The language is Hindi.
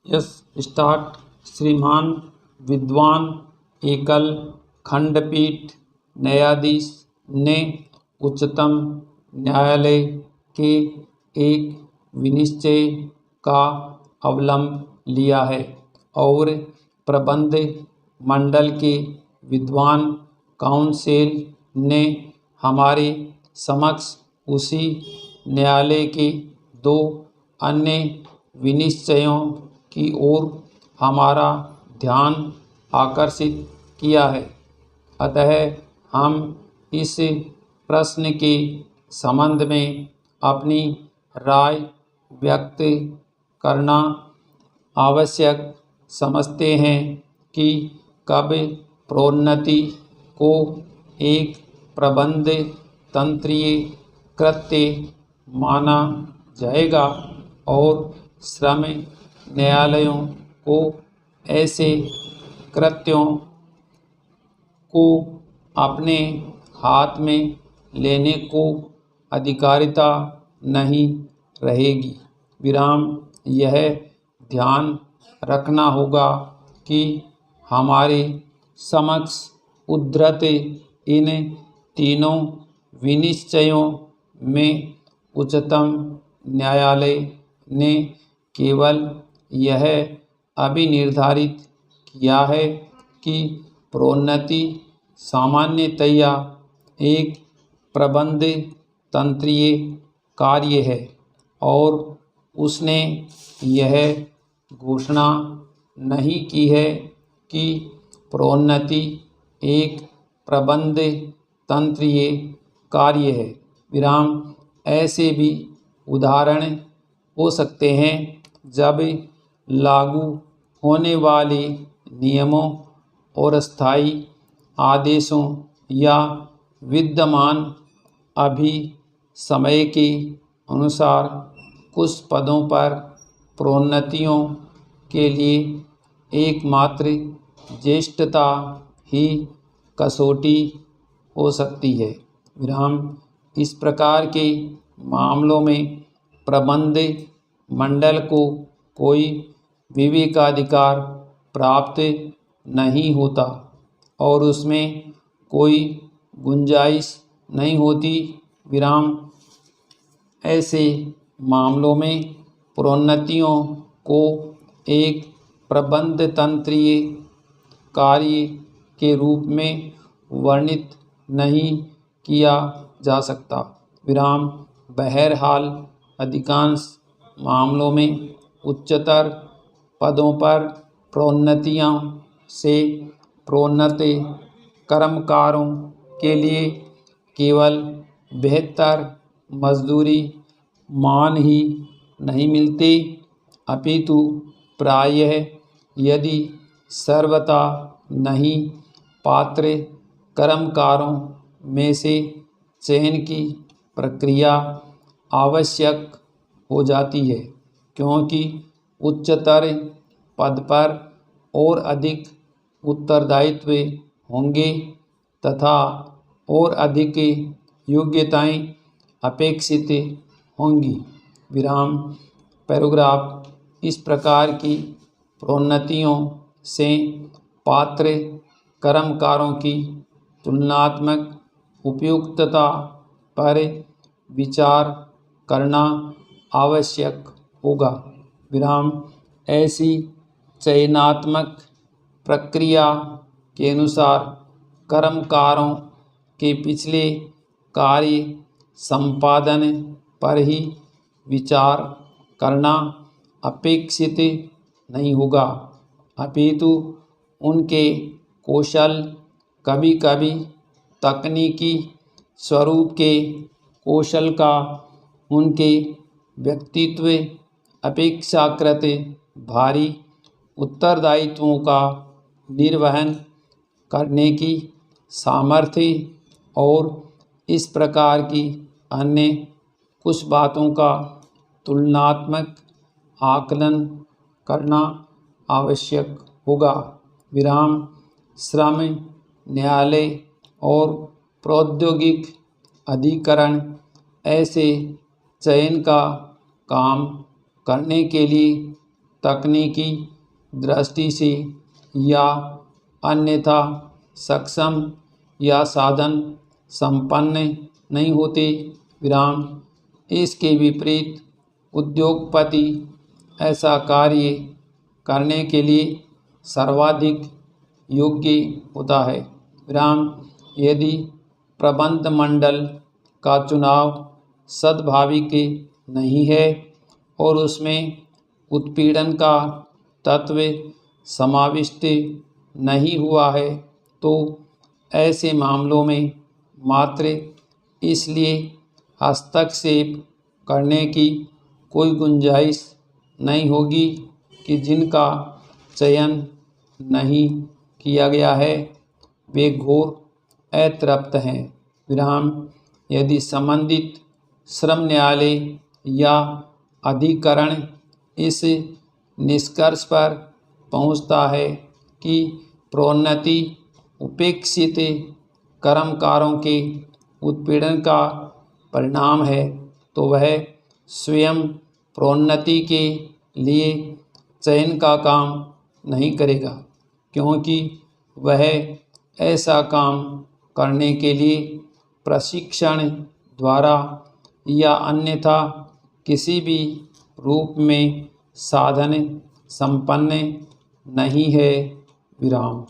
Yes start. श्रीमान विद्वान एकल खंडपीठ न्यायाधीश ने उच्चतम न्यायालय के एक विनिश्चय का अवलंब लिया है और प्रबंध मंडल के विद्वान काउंसिल ने हमारे समक्ष उसी न्यायालय के दो अन्य विनिश्चयों की ओर हमारा ध्यान आकर्षित किया है। अतः हम इस प्रश्न के संबंध में अपनी राय व्यक्त करना आवश्यक समझते हैं कि कब प्रोन्नति को एक प्रबंध तंत्रीय कृत्य माना जाएगा और श्रम न्यायालयों को ऐसे कृत्यों को अपने हाथ में लेने को अधिकारिता नहीं रहेगी। विराम। यह ध्यान रखना होगा कि हमारे समक्ष उद्धृत इन तीनों विनिश्चयों में उच्चतम न्यायालय ने केवल यह अभिनिर्धारित किया है कि प्रोन्नति सामान्यतया एक प्रबंध तंत्रीय कार्य है और उसने यह घोषणा नहीं की है कि प्रोन्नति एक प्रबंध तंत्रीय कार्य है। विराम। ऐसे भी उदाहरण हो सकते हैं जब लागू होने वाले नियमों और स्थायी आदेशों या विद्यमान अभिसमय के अनुसार कुछ पदों पर प्रोन्नतियों के लिए एकमात्र ज्येष्ठता ही कसौटी हो सकती है। विराम। इस प्रकार के मामलों में प्रबंध मंडल को कोई विवेकाधिकार प्राप्त नहीं होता और उसमें कोई गुंजाइश नहीं होती। विराम। ऐसे मामलों में प्रोन्नतियों को एक प्रबंध तंत्रीय कार्य के रूप में वर्णित नहीं किया जा सकता। विराम। बहरहाल अधिकांश मामलों में उच्चतर पदों पर प्रोन्नतियों से प्रोन्नत कर्मकारों के लिए केवल बेहतर मजदूरी मान ही नहीं मिलते अपितु प्रायः यदि सर्वथा नहीं पात्र कर्मकारों में से चयन की प्रक्रिया आवश्यक हो जाती है, क्योंकि उच्चतर पद पर और अधिक उत्तरदायित्व होंगे तथा और अधिक योग्यताएं अपेक्षित होंगी। विराम। पैराग्राफ। इस प्रकार की प्रोन्नतियों से पात्र कर्मकारों की तुलनात्मक उपयुक्तता पर विचार करना आवश्यक होगा। विराम। ऐसी चयनात्मक प्रक्रिया के अनुसार कर्मकारों के पिछले कार्य संपादन पर ही विचार करना अपेक्षित नहीं होगा अपितु उनके कौशल, कभी कभी तकनीकी स्वरूप के कौशल का, उनके व्यक्तित्व अपेक्षाकृत भारी उत्तरदायित्वों का निर्वहन करने की सामर्थ्य और इस प्रकार की अन्य कुछ बातों का तुलनात्मक आकलन करना आवश्यक होगा। विराम। श्रम न्यायालय और प्रौद्योगिक अधिकरण ऐसे चयन का काम करने के लिए तकनीकी दृष्टि से या अन्यथा सक्षम या साधन संपन्न नहीं होते। विराम। इसके विपरीत उद्योगपति ऐसा कार्य करने के लिए सर्वाधिक योग्य होता है। विराम। यदि प्रबंध मंडल का चुनाव सद्भाविक नहीं है और उसमें उत्पीड़न का तत्व समाविष्ट नहीं हुआ है तो ऐसे मामलों में मात्र इसलिए हस्तक्षेप करने की कोई गुंजाइश नहीं होगी कि जिनका चयन नहीं किया गया है वे घोर अतृप्त हैं। विराम। यदि संबंधित श्रम न्यायालय या अधिकरण इस निष्कर्ष पर पहुंचता है कि प्रोन्नति उपेक्षित कर्मकारों के उत्पीड़न का परिणाम है तो वह स्वयं प्रोन्नति के लिए चयन का काम नहीं करेगा, क्योंकि वह ऐसा काम करने के लिए प्रशिक्षण द्वारा या अन्यथा किसी भी रूप में साधन संपन्न नहीं है। विराम।